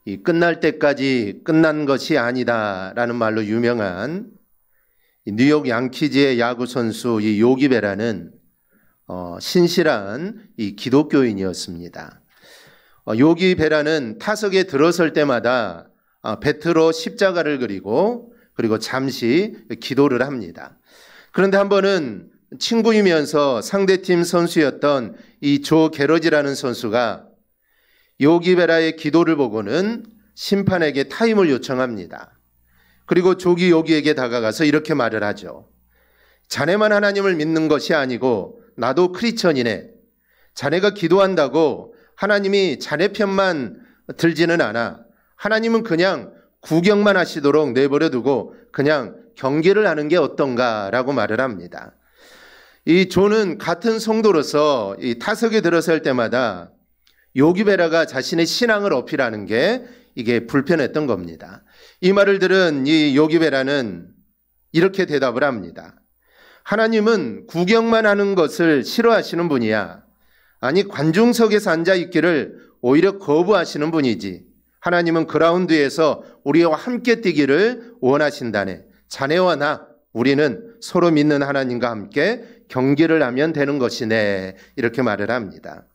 이 끝날 때까지 끝난 것이 아니다라는 말로 유명한 뉴욕 양키즈의 야구 선수 이 요기 베라는 신실한 이 기독교인이었습니다. 요기 베라는 타석에 들어설 때마다 배트로 십자가를 그리고 잠시 기도를 합니다. 그런데 한 번은 친구이면서 상대팀 선수였던 이 조 게러지라는 선수가 요기 베라의 기도를 보고는 심판에게 타임을 요청합니다. 그리고 조기 요기에게 다가가서 이렇게 말을 하죠. 자네만 하나님을 믿는 것이 아니고 나도 크리스천이네. 자네가 기도한다고 하나님이 자네 편만 들지는 않아. 하나님은 그냥 구경만 하시도록 내버려 두고 그냥 경계를 하는 게 어떤가라고 말을 합니다. 이 조는 같은 성도로서 이 타석에 들어설 때마다 요기 베라가 자신의 신앙을 어필하는 게 이게 불편했던 겁니다. 이 말을 들은 이 요기 베라는 이렇게 대답을 합니다. 하나님은 구경만 하는 것을 싫어하시는 분이야. 아니 관중석에서 앉아 있기를 오히려 거부하시는 분이지. 하나님은 그라운드에서 우리와 함께 뛰기를 원하신다네. 자네와 나 우리는 서로 믿는 하나님과 함께 경기를 하면 되는 것이네. 이렇게 말을 합니다.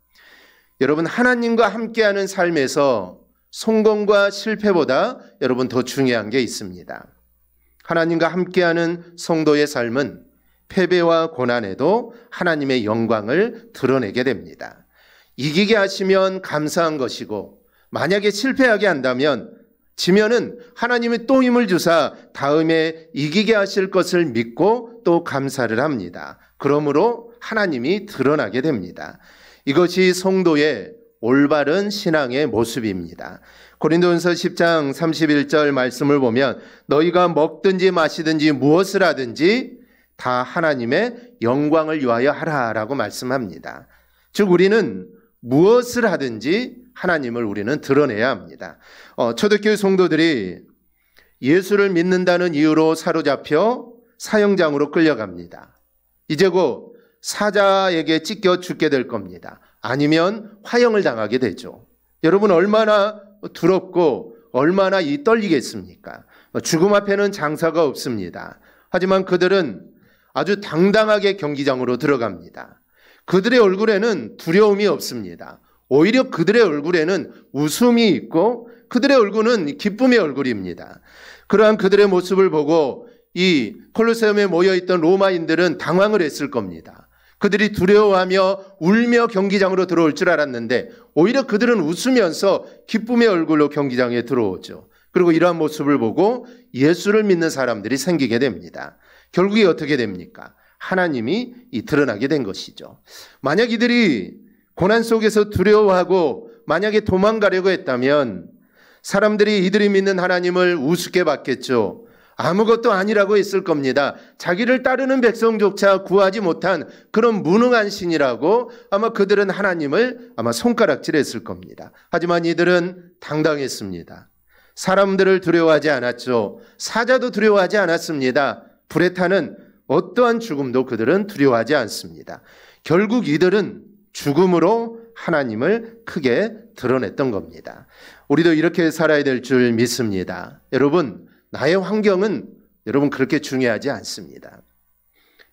여러분, 하나님과 함께하는 삶에서 성공과 실패보다 여러분 더 중요한 게 있습니다. 하나님과 함께하는 성도의 삶은 패배와 고난에도 하나님의 영광을 드러내게 됩니다. 이기게 하시면 감사한 것이고 만약에 실패하게 한다면 지면은 하나님이 또 힘을 주사 다음에 이기게 하실 것을 믿고 또 감사를 합니다. 그러므로 하나님이 드러나게 됩니다. 이것이 성도의 올바른 신앙의 모습입니다. 고린도전서 10장 31절 말씀을 보면 너희가 먹든지 마시든지 무엇을 하든지 다 하나님의 영광을 위하여 하라라고 말씀합니다. 즉 우리는 무엇을 하든지 하나님을 우리는 드러내야 합니다. 초대교회 성도들이 예수를 믿는다는 이유로 사로잡혀 사형장으로 끌려갑니다. 이제 곧 사자에게 찢겨 죽게 될 겁니다. 아니면 화형을 당하게 되죠. 여러분 얼마나 두렵고 얼마나 떨리겠습니까? 죽음 앞에는 장사가 없습니다. 하지만 그들은 아주 당당하게 경기장으로 들어갑니다. 그들의 얼굴에는 두려움이 없습니다. 오히려 그들의 얼굴에는 웃음이 있고 그들의 얼굴은 기쁨의 얼굴입니다. 그러한 그들의 모습을 보고 이 콜로세움에 모여있던 로마인들은 당황을 했을 겁니다. 그들이 두려워하며 울며 경기장으로 들어올 줄 알았는데 오히려 그들은 웃으면서 기쁨의 얼굴로 경기장에 들어오죠. 그리고 이러한 모습을 보고 예수를 믿는 사람들이 생기게 됩니다. 결국에 어떻게 됩니까? 하나님이 드러나게 된 것이죠. 만약 이들이 고난 속에서 두려워하고 만약에 도망가려고 했다면 사람들이 이들이 믿는 하나님을 우습게 봤겠죠. 아무것도 아니라고 했을 겁니다. 자기를 따르는 백성조차 구하지 못한 그런 무능한 신이라고 아마 그들은 하나님을 아마 손가락질했을 겁니다. 하지만 이들은 당당했습니다. 사람들을 두려워하지 않았죠. 사자도 두려워하지 않았습니다. 불에 타는 어떠한 죽음도 그들은 두려워하지 않습니다. 결국 이들은 죽음으로 하나님을 크게 드러냈던 겁니다. 우리도 이렇게 살아야 될 줄 믿습니다. 여러분, 나의 환경은 여러분 그렇게 중요하지 않습니다.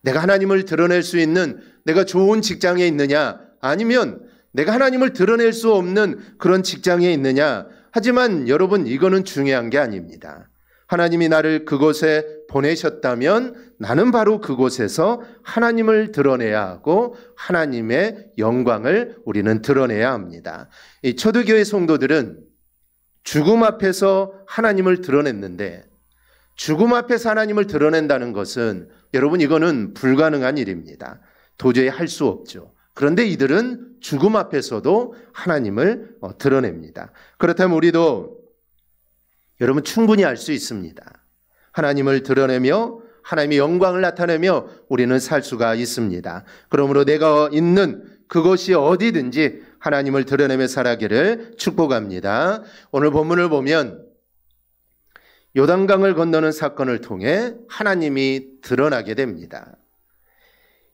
내가 하나님을 드러낼 수 있는 내가 좋은 직장에 있느냐 아니면 내가 하나님을 드러낼 수 없는 그런 직장에 있느냐 하지만 여러분 이거는 중요한 게 아닙니다. 하나님이 나를 그곳에 보내셨다면 나는 바로 그곳에서 하나님을 드러내야 하고 하나님의 영광을 우리는 드러내야 합니다. 이 초대교회 성도들은 죽음 앞에서 하나님을 드러냈는데 죽음 앞에서 하나님을 드러낸다는 것은 여러분 이거는 불가능한 일입니다. 도저히 할 수 없죠. 그런데 이들은 죽음 앞에서도 하나님을 드러냅니다. 그렇다면 우리도 여러분 충분히 할 수 있습니다. 하나님을 드러내며 하나님의 영광을 나타내며 우리는 살 수가 있습니다. 그러므로 내가 있는 그것이 어디든지 하나님을 드러내며 살아가기를 축복합니다. 오늘 본문을 보면 요단강을 건너는 사건을 통해 하나님이 드러나게 됩니다.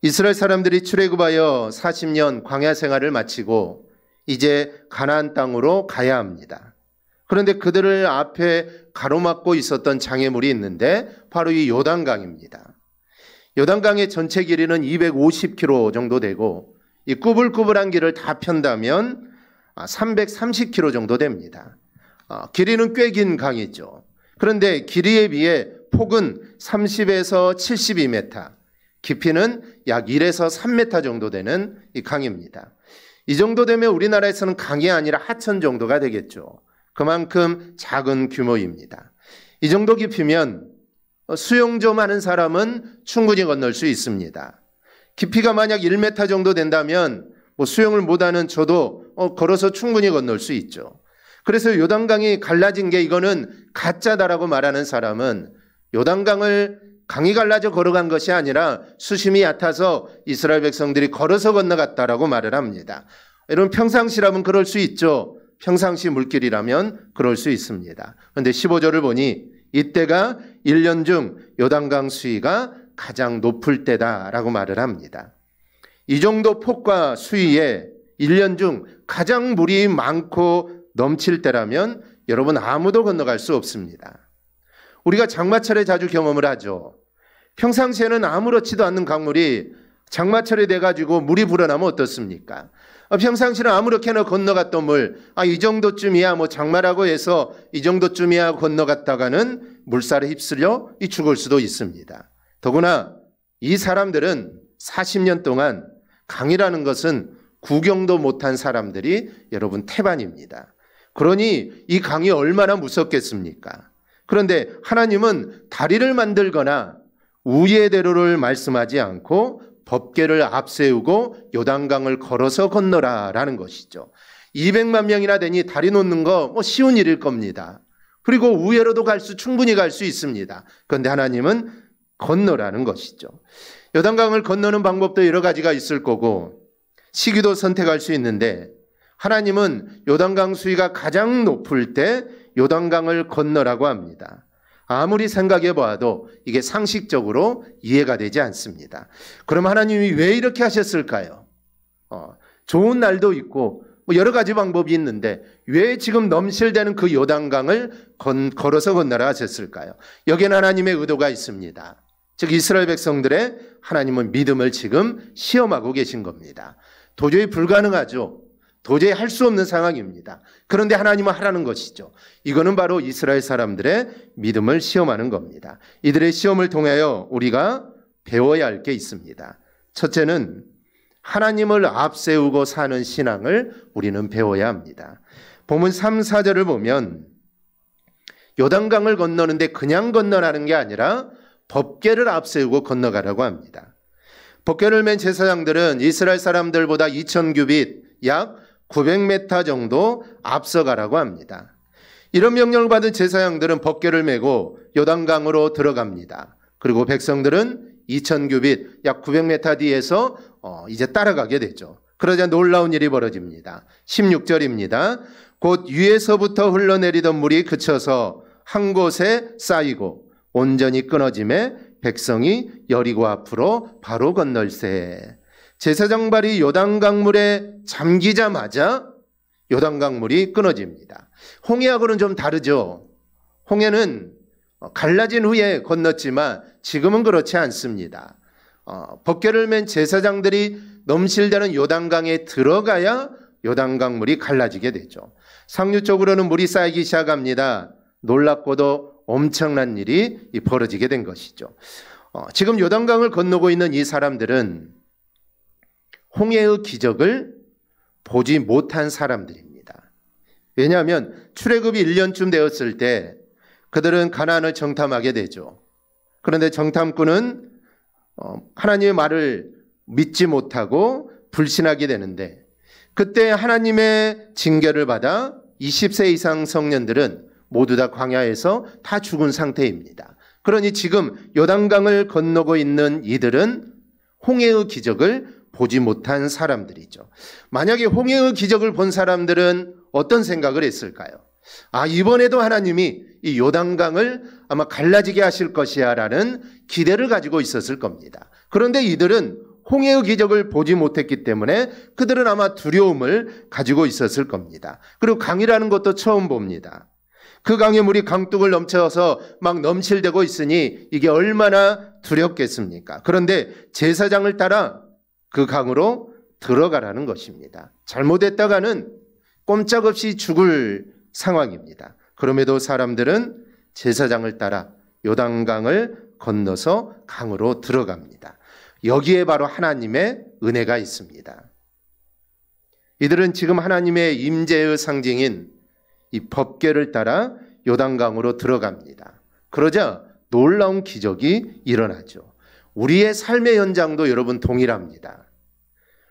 이스라엘 사람들이 출애굽하여 40년 광야 생활을 마치고 이제 가나안 땅으로 가야 합니다. 그런데 그들을 앞에 가로막고 있었던 장애물이 있는데 바로 이 요단강입니다. 요단강의 전체 길이는 250km 정도 되고 이 꾸불꾸불한 길을 다 편다면 330km 정도 됩니다. 길이는 꽤 긴 강이죠. 그런데 길이에 비해 폭은 30에서 72m, 깊이는 약 1에서 3m 정도 되는 이 강입니다. 이 정도 되면 우리나라에서는 강이 아니라 하천 정도가 되겠죠. 그만큼 작은 규모입니다. 이 정도 깊이면 수영 좀 하는 사람은 충분히 건널 수 있습니다. 깊이가 만약 1m 정도 된다면 수영을 못하는 저도 걸어서 충분히 건널 수 있죠. 그래서 요단강이 갈라진 게 이거는 가짜다라고 말하는 사람은 요단강을 강이 갈라져 걸어간 것이 아니라 수심이 얕아서 이스라엘 백성들이 걸어서 건너갔다라고 말을 합니다. 여러분 평상시라면 그럴 수 있죠. 평상시 물길이라면 그럴 수 있습니다. 그런데 15절을 보니 이때가 1년 중 요단강 수위가 가장 높을 때다라고 말을 합니다. 이 정도 폭과 수위에 1년 중 가장 물이 많고 넘칠 때라면 여러분 아무도 건너갈 수 없습니다. 우리가 장마철에 자주 경험을 하죠. 평상시에는 아무렇지도 않는 강물이 장마철에 돼가지고 물이 불어나면 어떻습니까? 평상시는 아무렇게나 건너갔던 물, 이 정도쯤이야 장마라고 해서 이 정도쯤이야 건너갔다가는 물살에 휩쓸려 죽을 수도 있습니다. 더구나 이 사람들은 40년 동안 강이라는 것은 구경도 못한 사람들이 여러분 태반입니다. 그러니 이 강이 얼마나 무섭겠습니까? 그런데 하나님은 다리를 만들거나 우예대로를 말씀하지 않고 법궤를 앞세우고 요단강을 걸어서 건너라라는 것이죠. 200만 명이나 되니 다리 놓는 거 쉬운 일일 겁니다. 그리고 우예로도 충분히 갈 수 있습니다. 그런데 하나님은 건너라는 것이죠. 요단강을 건너는 방법도 여러 가지가 있을 거고 시기도 선택할 수 있는데 하나님은 요단강 수위가 가장 높을 때 요단강을 건너라고 합니다. 아무리 생각해 보아도 이게 상식적으로 이해가 되지 않습니다. 그럼 하나님이 왜 이렇게 하셨을까요? 좋은 날도 있고 여러 가지 방법이 있는데 왜 지금 넘실대는 그 요단강을 걸어서 건너라 하셨을까요? 여기에는 하나님의 의도가 있습니다. 즉 이스라엘 백성들의 하나님은 믿음을 지금 시험하고 계신 겁니다. 도저히 불가능하죠. 도저히 할 수 없는 상황입니다. 그런데 하나님은 하라는 것이죠. 이거는 바로 이스라엘 사람들의 믿음을 시험하는 겁니다. 이들의 시험을 통하여 우리가 배워야 할 게 있습니다. 첫째는 하나님을 앞세우고 사는 신앙을 우리는 배워야 합니다. 본문 3, 4절을 보면 요단강을 건너는데 그냥 건너라는 게 아니라 법궤를 앞세우고 건너가라고 합니다. 법궤를 맨 제사장들은 이스라엘 사람들보다 2000규빗 약 900m 정도 앞서가라고 합니다. 이런 명령을 받은 제사장들은 법궤를 메고 요단강으로 들어갑니다. 그리고 백성들은 2000규빗 약 900m 뒤에서 이제 따라가게 되죠. 그러자 놀라운 일이 벌어집니다. 16절입니다. 곧 위에서부터 흘러내리던 물이 그쳐서 한 곳에 쌓이고 온전히 끊어짐에 백성이 여리고 앞으로 바로 건널세. 제사장 발이 요단강물에 잠기자마자 요단강물이 끊어집니다. 홍해하고는 좀 다르죠. 홍해는 갈라진 후에 건넜지만 지금은 그렇지 않습니다. 법궤를 맨 제사장들이 넘실대는 요단강에 들어가야 요단강물이 갈라지게 되죠. 상류쪽으로는 물이 쌓이기 시작합니다. 놀랍고도 엄청난 일이 벌어지게 된 것이죠. 지금 요단강을 건너고 있는 이 사람들은 홍해의 기적을 보지 못한 사람들입니다. 왜냐하면 출애굽이 1년쯤 되었을 때 그들은 가나안을 정탐하게 되죠. 그런데 정탐꾼은 하나님의 말을 믿지 못하고 불신하게 되는데 그때 하나님의 징계를 받아 20세 이상 청년들은 모두 다 광야에서 다 죽은 상태입니다. 그러니 지금 요단강을 건너고 있는 이들은 홍해의 기적을 보지 못한 사람들이죠. 만약에 홍해의 기적을 본 사람들은 어떤 생각을 했을까요? 이번에도 하나님이 이 요단강을 아마 갈라지게 하실 것이야 라는 기대를 가지고 있었을 겁니다. 그런데 이들은 홍해의 기적을 보지 못했기 때문에 그들은 아마 두려움을 가지고 있었을 겁니다. 그리고 강이라는 것도 처음 봅니다. 그 강의 물이 강둑을 넘쳐서 막 넘실대고 있으니 이게 얼마나 두렵겠습니까? 그런데 제사장을 따라 그 강으로 들어가라는 것입니다. 잘못했다가는 꼼짝없이 죽을 상황입니다. 그럼에도 사람들은 제사장을 따라 요단강을 건너서 강으로 들어갑니다. 여기에 바로 하나님의 은혜가 있습니다. 이들은 지금 하나님의 임재의 상징인 이 법궤를 따라 요단강으로 들어갑니다. 그러자 놀라운 기적이 일어나죠. 우리의 삶의 현장도 여러분 동일합니다.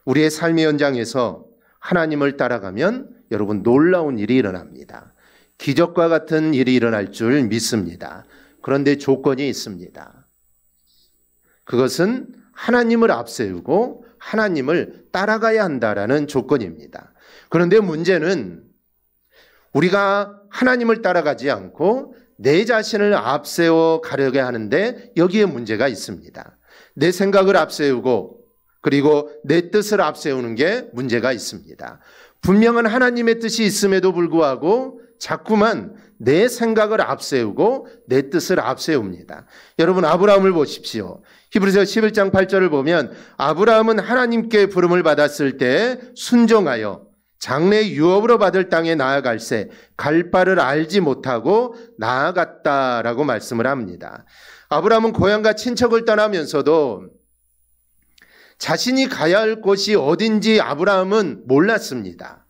우리의 삶의 현장에서 하나님을 따라가면 여러분 놀라운 일이 일어납니다. 기적과 같은 일이 일어날 줄 믿습니다. 그런데 조건이 있습니다. 그것은 하나님을 앞세우고 하나님을 따라가야 한다라는 조건입니다. 그런데 문제는 우리가 하나님을 따라가지 않고 내 자신을 앞세워 가려게 하는데 여기에 문제가 있습니다. 내 생각을 앞세우고 그리고 내 뜻을 앞세우는 게 문제가 있습니다. 분명한 하나님의 뜻이 있음에도 불구하고 자꾸만 내 생각을 앞세우고 내 뜻을 앞세웁니다. 여러분 아브라함을 보십시오. 히브리서 11장 8절을 보면 아브라함은 하나님께 부름을 받았을 때 순종하여 장래 유업으로 받을 땅에 나아갈새 갈 바를 알지 못하고 나아갔다라고 말씀을 합니다. 아브라함은 고향과 친척을 떠나면서도 자신이 가야 할 곳이 어딘지 아브라함은 몰랐습니다.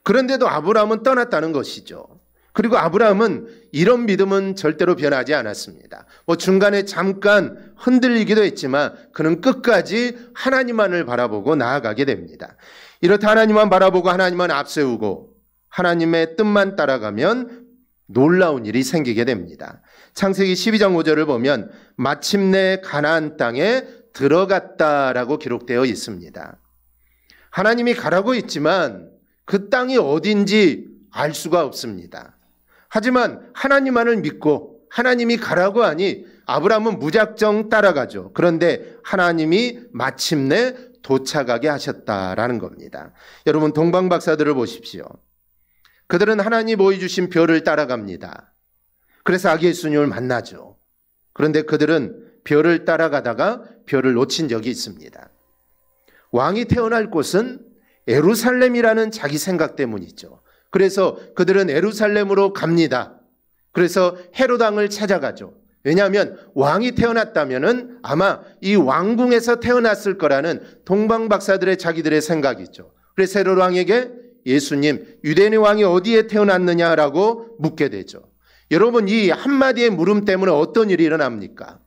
그런데도 아브라함은 떠났다는 것이죠. 그리고 아브라함은 이런 믿음은 절대로 변하지 않았습니다. 중간에 잠깐 흔들리기도 했지만 그는 끝까지 하나님만을 바라보고 나아가게 됩니다. 이렇다 하나님만 바라보고 하나님만 앞세우고 하나님의 뜻만 따라가면 놀라운 일이 생기게 됩니다. 창세기 12장 5절을 보면 마침내 가나안 땅에 들어갔다라고 기록되어 있습니다. 하나님이 가라고 했지만 그 땅이 어딘지 알 수가 없습니다. 하지만 하나님만을 믿고 하나님이 가라고 하니 아브라함은 무작정 따라가죠. 그런데 하나님이 마침내 도착하게 하셨다라는 겁니다. 여러분 동방 박사들을 보십시오. 그들은 하나님 보여주신 별을 따라갑니다. 그래서 아기 예수님을 만나죠. 그런데 그들은 별을 따라가다가 별을 놓친 적이 있습니다. 왕이 태어날 곳은 예루살렘이라는 자기 생각 때문이죠. 그래서 그들은 예루살렘으로 갑니다. 그래서 헤롯 왕을 찾아가죠. 왜냐하면 왕이 태어났다면은 아마 이 왕궁에서 태어났을 거라는 동방 박사들의 자기들의 생각이죠. 그래서 헤롯 왕에게 예수님, 유대인의 왕이 어디에 태어났느냐라고 묻게 되죠. 여러분 이 한마디의 물음 때문에 어떤 일이 일어납니까?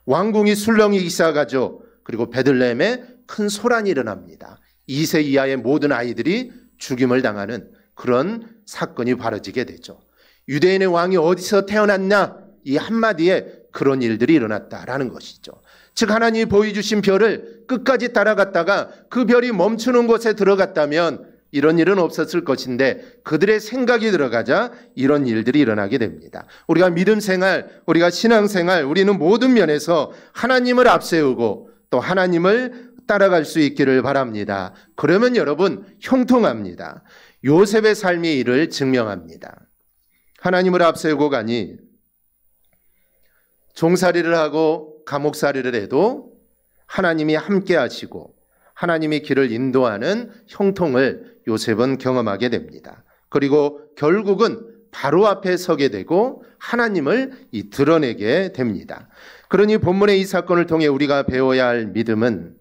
왕궁이 술렁이기 시작하죠. 그리고 베들레헴에 큰 소란이 일어납니다. 2세 이하의 모든 아이들이 죽임을 당하는 그런 사건이 벌어지게 되죠. 유대인의 왕이 어디서 태어났냐? 이 한마디에 그런 일들이 일어났다라는 것이죠. 즉 하나님이 보여주신 별을 끝까지 따라갔다가 그 별이 멈추는 곳에 들어갔다면 이런 일은 없었을 것인데 그들의 생각이 들어가자 이런 일들이 일어나게 됩니다. 우리가 믿음 생활, 우리가 신앙 생활, 우리는 모든 면에서 하나님을 앞세우고 또 하나님을 따라갈 수 있기를 바랍니다. 그러면 여러분 형통합니다. 요셉의 삶이 이를 증명합니다. 하나님을 앞세우고 가니 종살이를 하고 감옥살이를 해도 하나님이 함께 하시고 하나님이 길을 인도하는 형통을 요셉은 경험하게 됩니다. 그리고 결국은 바로 앞에 서게 되고 하나님을 드러내게 됩니다. 그러니 본문의 이 사건을 통해 우리가 배워야 할 믿음은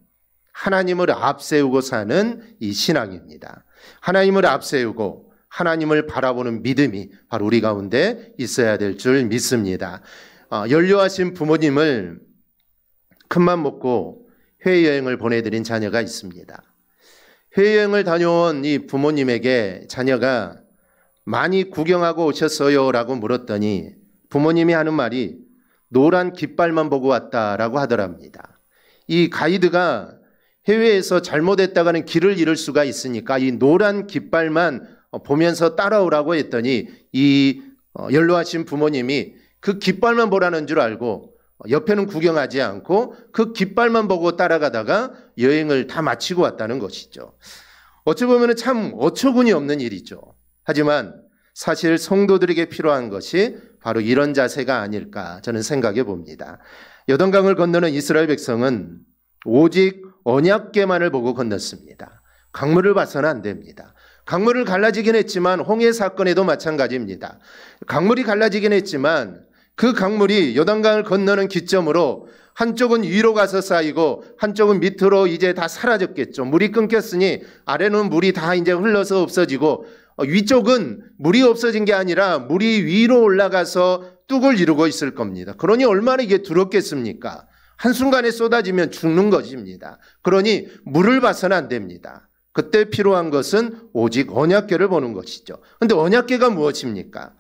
하나님을 앞세우고 사는 이 신앙입니다. 하나님을 앞세우고 하나님을 바라보는 믿음이 바로 우리 가운데 있어야 될 줄 믿습니다. 연료하신 부모님을 큰맘 먹고 해외여행을 보내드린 자녀가 있습니다. 해외여행을 다녀온 이 부모님에게 자녀가 많이 구경하고 오셨어요? 라고 물었더니 부모님이 하는 말이 노란 깃발만 보고 왔다라고 하더랍니다. 이 가이드가 해외에서 잘못했다가는 길을 잃을 수가 있으니까 이 노란 깃발만 보면서 따라오라고 했더니 이 연로하신 부모님이 그 깃발만 보라는 줄 알고 옆에는 구경하지 않고 그 깃발만 보고 따라가다가 여행을 다 마치고 왔다는 것이죠. 어찌 보면 참 어처구니 없는 일이죠. 하지만 사실 성도들에게 필요한 것이 바로 이런 자세가 아닐까 저는 생각해 봅니다. 요단강을 건너는 이스라엘 백성은 오직 언약궤만을 보고 건넜습니다. 강물을 봐서는 안 됩니다. 강물을 갈라지긴 했지만 홍해 사건에도 마찬가지입니다. 강물이 갈라지긴 했지만 그 강물이 요단강을 건너는 기점으로 한쪽은 위로 가서 쌓이고 한쪽은 밑으로 이제 다 사라졌겠죠. 물이 끊겼으니 아래는 물이 다 이제 흘러서 없어지고 위쪽은 물이 없어진 게 아니라 물이 위로 올라가서 뚝을 이루고 있을 겁니다. 그러니 얼마나 이게 두렵겠습니까? 한순간에 쏟아지면 죽는 것입니다. 그러니 물을 봐서는 안 됩니다. 그때 필요한 것은 오직 언약궤를 보는 것이죠. 그런데 언약궤가 무엇입니까?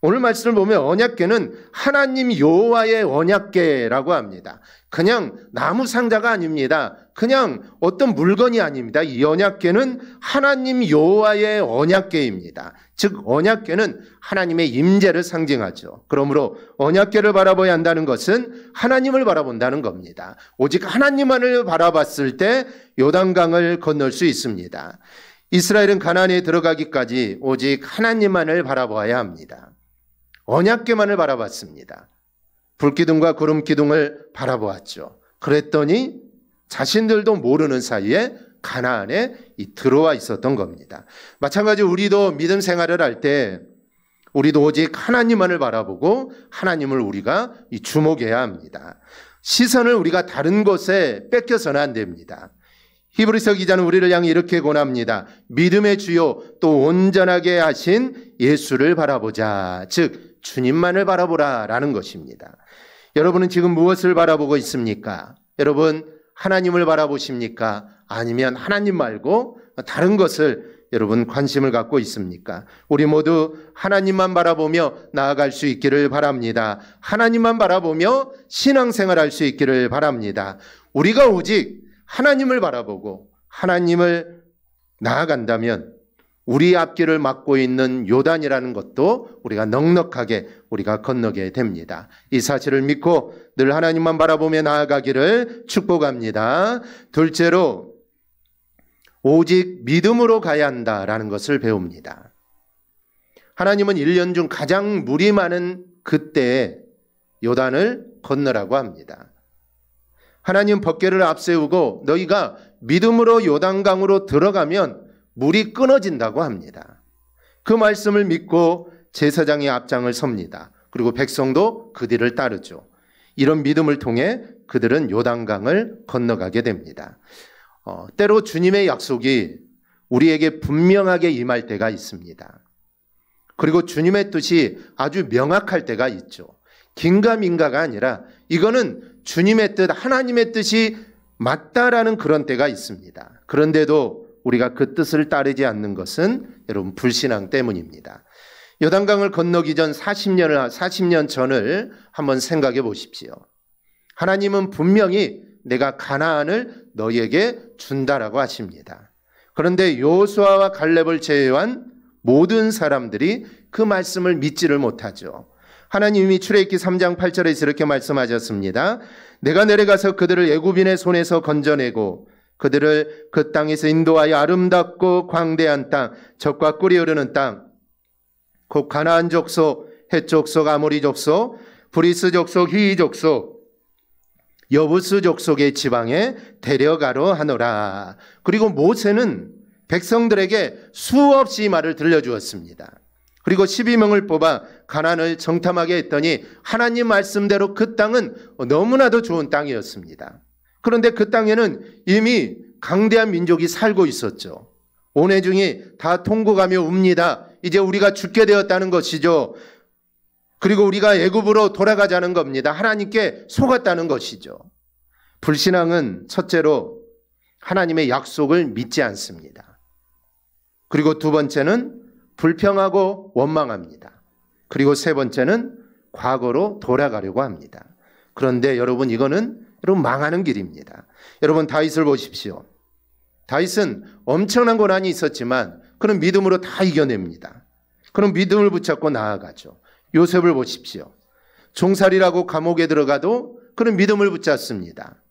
오늘 말씀을 보면 언약궤는 하나님 여호와의 언약궤라고 합니다. 그냥 나무 상자가 아닙니다. 그냥 어떤 물건이 아닙니다. 이 언약궤는 하나님 여호와의 언약궤입니다. 즉 언약궤는 하나님의 임재를 상징하죠. 그러므로 언약궤를 바라봐야 한다는 것은 하나님을 바라본다는 겁니다. 오직 하나님만을 바라봤을 때 요단강을 건널 수 있습니다. 이스라엘은 가나안에 들어가기까지 오직 하나님만을 바라봐야 합니다. 언약궤만을 바라봤습니다. 불기둥과 구름기둥을 바라보았죠. 그랬더니 자신들도 모르는 사이에 가나안에 들어와 있었던 겁니다. 마찬가지로 우리도 믿음 생활을 할 때 우리도 오직 하나님만을 바라보고 하나님을 우리가 주목해야 합니다. 시선을 우리가 다른 곳에 뺏겨서는 안 됩니다. 히브리서 기자는 우리를 향해 이렇게 권합니다. 믿음의 주요 또 온전하게 하신 예수를 바라보자. 즉 주님만을 바라보라 라는 것입니다. 여러분은 지금 무엇을 바라보고 있습니까? 여러분 하나님을 바라보십니까? 아니면 하나님 말고 다른 것을 여러분 관심을 갖고 있습니까? 우리 모두 하나님만 바라보며 나아갈 수 있기를 바랍니다. 하나님만 바라보며 신앙생활할 수 있기를 바랍니다. 우리가 오직 하나님을 바라보고 하나님을 나아간다면 우리 앞길을 막고 있는 요단이라는 것도 우리가 넉넉하게 우리가 건너게 됩니다. 이 사실을 믿고 늘 하나님만 바라보며 나아가기를 축복합니다. 둘째로 오직 믿음으로 가야 한다라는 것을 배웁니다. 하나님은 1년 중 가장 물이 많은 그때에 요단을 건너라고 합니다. 하나님 법궤를 앞세우고 너희가 믿음으로 요단강으로 들어가면 물이 끊어진다고 합니다. 그 말씀을 믿고 제사장이 앞장을 섭니다. 그리고 백성도 그 뒤를 따르죠. 이런 믿음을 통해 그들은 요단강을 건너가게 됩니다. 때로 주님의 약속이 우리에게 분명하게 임할 때가 있습니다. 그리고 주님의 뜻이 아주 명확할 때가 있죠. 긴가민가가 아니라 이거는 주님의 뜻, 하나님의 뜻이 맞다라는 그런 때가 있습니다. 그런데도 우리가 그 뜻을 따르지 않는 것은 여러분 불신앙 때문입니다. 요단강을 건너기 전 40년 전을 한번 생각해 보십시오. 하나님은 분명히 내가 가나안을 너희에게 준다라고 하십니다. 그런데 여호수아와 갈렙을 제외한 모든 사람들이 그 말씀을 믿지를 못하죠. 하나님이 출애굽기 3장 8절에서 이렇게 말씀하셨습니다. 내가 내려가서 그들을 애굽인의 손에서 건져내고 그들을 그 땅에서 인도하여 아름답고 광대한 땅, 젖과 꿀이 흐르는 땅, 곧 가나안 족속, 헷 족속, 아모리 족속, 브리스 족속, 히위 족속, 여부스 족속의 지방에 데려가려 하노라. 그리고 모세는 백성들에게 수없이 말을 들려주었습니다. 그리고 12명을 뽑아 가나안을 정탐하게 했더니 하나님 말씀대로 그 땅은 너무나도 좋은 땅이었습니다. 그런데 그 땅에는 이미 강대한 민족이 살고 있었죠. 온회중이 다 통곡하며 웁니다. 이제 우리가 죽게 되었다는 것이죠. 그리고 우리가 애굽으로 돌아가자는 겁니다. 하나님께 속았다는 것이죠. 불신앙은 첫째로 하나님의 약속을 믿지 않습니다. 그리고 두 번째는 불평하고 원망합니다. 그리고 세 번째는 과거로 돌아가려고 합니다. 그런데 여러분 이거는 망하는 길입니다. 여러분 다윗을 보십시오. 다윗은 엄청난 고난이 있었지만 그는 믿음으로 다 이겨냅니다. 그는 믿음을 붙잡고 나아가죠. 요셉을 보십시오. 종살이라고 감옥에 들어가도 그는 믿음을 붙잡습니다.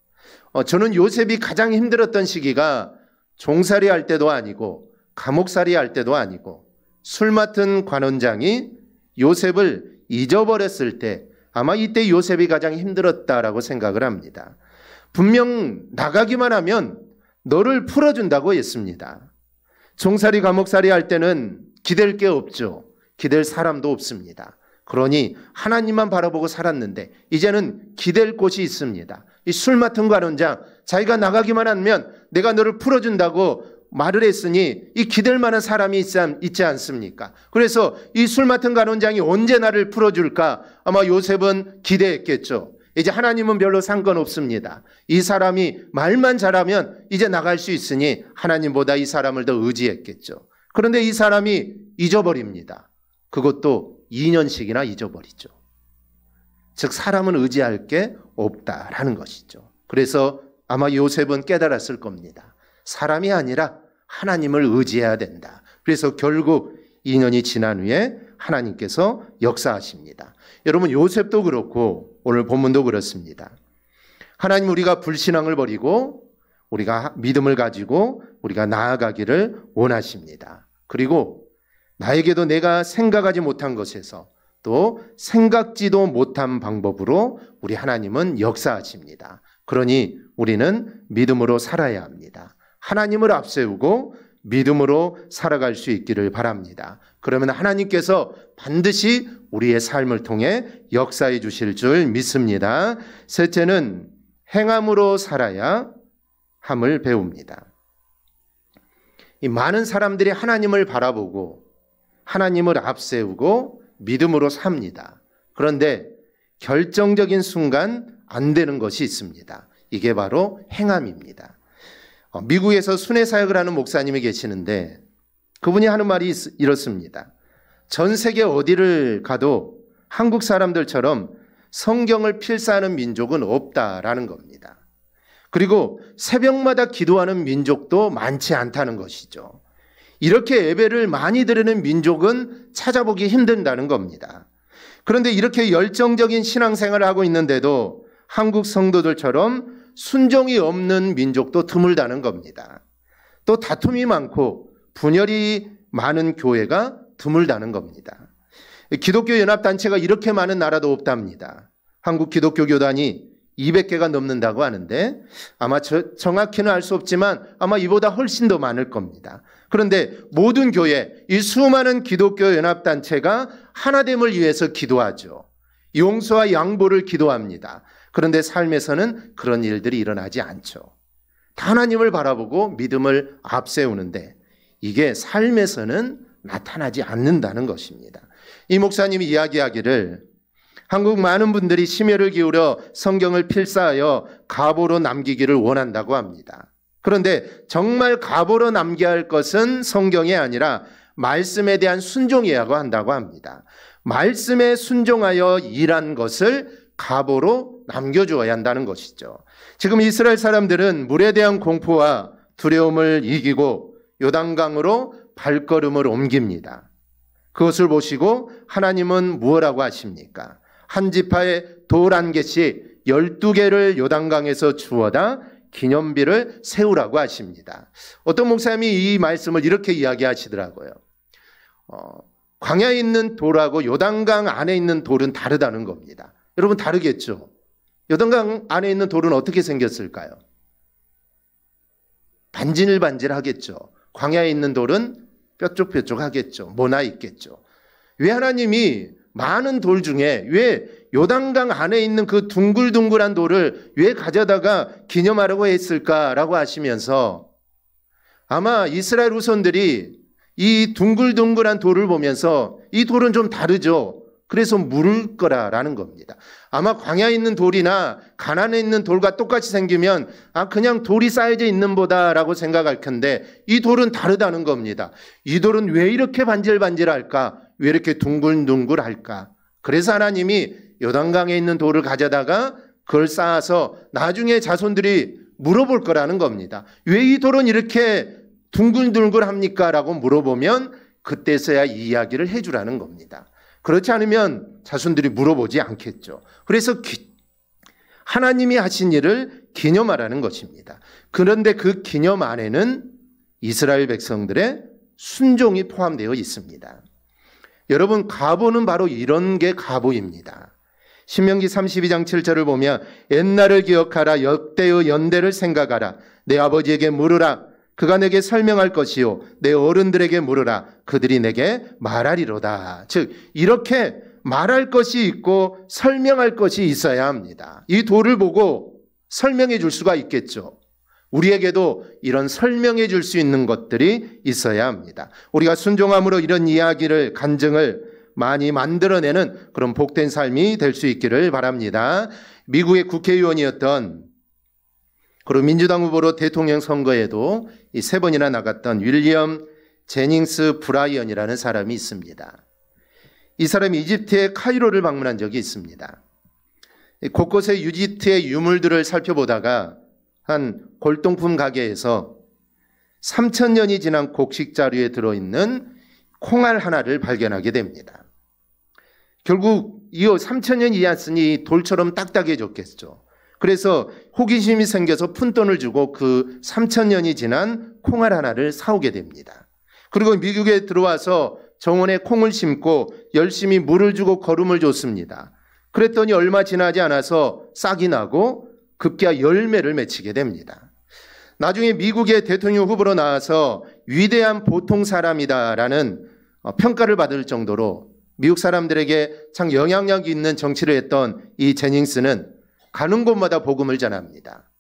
저는 요셉이 가장 힘들었던 시기가 종살이 할 때도 아니고 감옥살이 할 때도 아니고 술 맡은 관원장이 요셉을 잊어버렸을 때 아마 이때 요셉이 가장 힘들었다라고 생각을 합니다. 분명 나가기만 하면 너를 풀어준다고 했습니다. 종살이 감옥살이 할 때는 기댈 게 없죠. 기댈 사람도 없습니다. 그러니 하나님만 바라보고 살았는데 이제는 기댈 곳이 있습니다. 이 술 맡은 관원장, 자기가 나가기만 하면 내가 너를 풀어준다고 말을 했으니 이 기댈 만한 사람이 있지 않습니까? 그래서 이 술 맡은 관원장이 언제 나를 풀어줄까? 아마 요셉은 기대했겠죠. 이제 하나님은 별로 상관없습니다. 이 사람이 말만 잘하면 이제 나갈 수 있으니 하나님보다 이 사람을 더 의지했겠죠. 그런데 이 사람이 잊어버립니다. 그것도 2년씩이나 잊어버리죠. 즉 사람은 의지할 게 없다라는 것이죠. 그래서 아마 요셉은 깨달았을 겁니다. 사람이 아니라 하나님을 의지해야 된다. 그래서 결국 2년이 지난 후에 하나님께서 역사하십니다. 여러분 요셉도 그렇고 오늘 본문도 그렇습니다. 하나님 우리가 불신앙을 버리고 우리가 믿음을 가지고 우리가 나아가기를 원하십니다. 그리고 나에게도 내가 생각하지 못한 것에서 또 생각지도 못한 방법으로 우리 하나님은 역사하십니다. 그러니 우리는 믿음으로 살아야 합니다. 하나님을 앞세우고 믿음으로 살아갈 수 있기를 바랍니다. 그러면 하나님께서 반드시 우리의 삶을 통해 역사해 주실 줄 믿습니다. 셋째는 행함으로 살아야 함을 배웁니다. 이 많은 사람들이 하나님을 바라보고 하나님을 앞세우고 믿음으로 삽니다. 그런데 결정적인 순간 안 되는 것이 있습니다. 이게 바로 행함입니다. 미국에서 순회 사역을 하는 목사님이 계시는데 그분이 하는 말이 이렇습니다. 전 세계 어디를 가도 한국 사람들처럼 성경을 필사하는 민족은 없다라는 겁니다. 그리고 새벽마다 기도하는 민족도 많지 않다는 것이죠. 이렇게 예배를 많이 드리는 민족은 찾아보기 힘든다는 겁니다. 그런데 이렇게 열정적인 신앙생활을 하고 있는데도 한국 성도들처럼 순종이 없는 민족도 드물다는 겁니다. 또 다툼이 많고 분열이 많은 교회가 드물다는 겁니다. 기독교 연합단체가 이렇게 많은 나라도 없답니다. 한국 기독교 교단이 200개가 넘는다고 하는데 아마 정확히는 알 수 없지만 아마 이보다 훨씬 더 많을 겁니다. 그런데 모든 교회, 이 수많은 기독교 연합단체가 하나됨을 위해서 기도하죠. 용서와 양보를 기도합니다. 그런데 삶에서는 그런 일들이 일어나지 않죠. 다 하나님을 바라보고 믿음을 앞세우는데 이게 삶에서는 나타나지 않는다는 것입니다. 이 목사님이 이야기하기를 한국 많은 분들이 심혈을 기울여 성경을 필사하여 가보로 남기기를 원한다고 합니다. 그런데 정말 가보로 남겨야 할 것은 성경이 아니라 말씀에 대한 순종이라고 한다고 합니다. 말씀에 순종하여 일한 것을 가보로 남겨주어야 한다는 것이죠. 지금 이스라엘 사람들은 물에 대한 공포와 두려움을 이기고 요단강으로 발걸음을 옮깁니다. 그것을 보시고 하나님은 무엇라고 하십니까? 한 지파에 돌 한 개씩 12개를 요단강에서 주워다 기념비를 세우라고 하십니다. 어떤 목사님이 이 말씀을 이렇게 이야기하시더라고요. 광야에 있는 돌하고 요단강 안에 있는 돌은 다르다는 겁니다. 여러분 다르겠죠? 요단강 안에 있는 돌은 어떻게 생겼을까요? 반질반질하겠죠. 광야에 있는 돌은 뾰족뾰족하겠죠. 모나 있겠죠. 왜 하나님이 많은 돌 중에 왜 요단강 안에 있는 그 둥글둥글한 돌을 왜 가져다가 기념하려고 했을까라고 하시면서 아마 이스라엘 후손들이 이 둥글둥글한 돌을 보면서 이 돌은 좀 다르죠. 그래서 물을 거라라는 겁니다. 아마 광야에 있는 돌이나 가나안에 있는 돌과 똑같이 생기면 그냥 돌이 쌓여져 있는 보다라고 생각할 텐데 이 돌은 다르다는 겁니다. 이 돌은 왜 이렇게 반질반질할까? 왜 이렇게 둥글둥글할까? 그래서 하나님이 요단강에 있는 돌을 가져다가 그걸 쌓아서 나중에 자손들이 물어볼 거라는 겁니다. 왜 이 돌은 이렇게 둥글둥글합니까? 라고 물어보면 그때서야 이 이야기를 해주라는 겁니다. 그렇지 않으면 자손들이 물어보지 않겠죠. 그래서 하나님이 하신 일을 기념하라는 것입니다. 그런데 그 기념 안에는 이스라엘 백성들의 순종이 포함되어 있습니다. 여러분, 과보는 바로 이런 게 과보입니다. 신명기 32장 7절을 보면 옛날을 기억하라, 역대의 연대를 생각하라, 내 아버지에게 물으라, 그가 내게 설명할 것이요 내 어른들에게 물으라, 그들이 내게 말하리로다. 즉 이렇게 말할 것이 있고 설명할 것이 있어야 합니다. 이 도를 보고 설명해 줄 수가 있겠죠. 우리에게도 이런 설명해 줄 수 있는 것들이 있어야 합니다. 우리가 순종함으로 이런 이야기를, 간증을 많이 만들어내는 그런 복된 삶이 될 수 있기를 바랍니다. 미국의 국회의원이었던, 그리고 민주당 후보로 대통령 선거에도 이 3번이나 나갔던 윌리엄 제닝스 브라이언이라는 사람이 있습니다. 이 사람이 이집트의 카이로를 방문한 적이 있습니다. 곳곳에 이집트의 유물들을 살펴보다가 한 골동품 가게에서 3,000년이 지난 곡식 자루에 들어있는 콩알 하나를 발견하게 됩니다. 결국 이 3,000년이 지났으니 돌처럼 딱딱해졌겠죠. 그래서 호기심이 생겨서 푼돈을 주고 그 3,000년이 지난 콩알 하나를 사오게 됩니다. 그리고 미국에 들어와서 정원에 콩을 심고 열심히 물을 주고 거름을 줬습니다. 그랬더니 얼마 지나지 않아서 싹이 나고 급기야 열매를 맺히게 됩니다. 나중에 미국의 대통령 후보로 나와서 위대한 보통 사람이다라는 평가를 받을 정도로 미국 사람들에게 참 영향력 있는 정치를 했던 이 제닝스는 가는 곳마다 복음을 전합니다.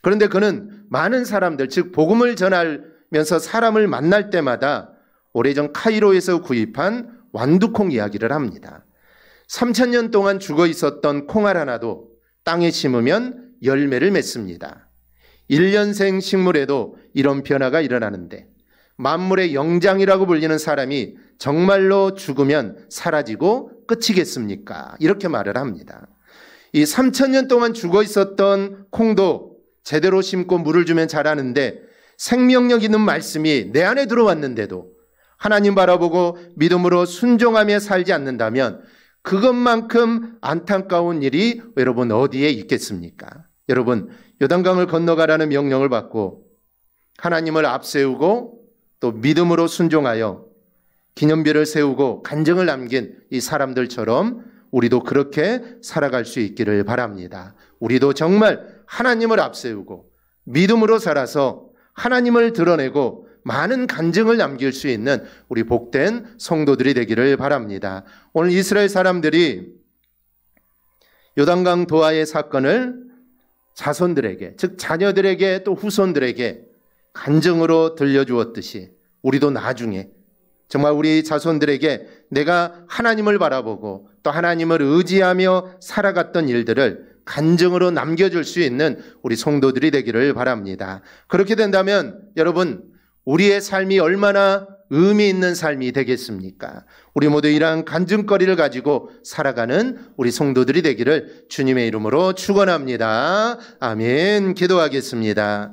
그런데 그는 많은 사람들, 즉 복음을 전하면서 사람을 만날 때마다 오래전 카이로에서 구입한 완두콩 이야기를 합니다. 3,000년 동안 죽어 있었던 콩알 하나도 땅에 심으면 열매를 맺습니다. 1년생 식물에도 이런 변화가 일어나는데 만물의 영장이라고 불리는 사람이 정말로 죽으면 사라지고 끝이겠습니까? 이렇게 말을 합니다. 이 3,000년 동안 죽어 있었던 콩도 제대로 심고 물을 주면 자라는데 생명력 있는 말씀이 내 안에 들어왔는데도 하나님 바라보고 믿음으로 순종하며 살지 않는다면 그것만큼 안타까운 일이 여러분 어디에 있겠습니까? 여러분, 요단강을 건너가라는 명령을 받고 하나님을 앞세우고 또 믿음으로 순종하여 기념비를 세우고 간증을 남긴 이 사람들처럼 우리도 그렇게 살아갈 수 있기를 바랍니다. 우리도 정말 하나님을 앞세우고 믿음으로 살아서 하나님을 드러내고 많은 간증을 남길 수 있는 우리 복된 성도들이 되기를 바랍니다. 오늘 이스라엘 사람들이 요단강 도하의 사건을 자손들에게, 즉 자녀들에게 또 후손들에게 간증으로 들려주었듯이 우리도 나중에 정말 우리 자손들에게 내가 하나님을 바라보고 또 하나님을 의지하며 살아갔던 일들을 간증으로 남겨줄 수 있는 우리 성도들이 되기를 바랍니다. 그렇게 된다면 여러분, 우리의 삶이 얼마나 의미 있는 삶이 되겠습니까? 우리 모두 이러한 간증거리를 가지고 살아가는 우리 성도들이 되기를 주님의 이름으로 축원합니다. 아멘. 기도하겠습니다.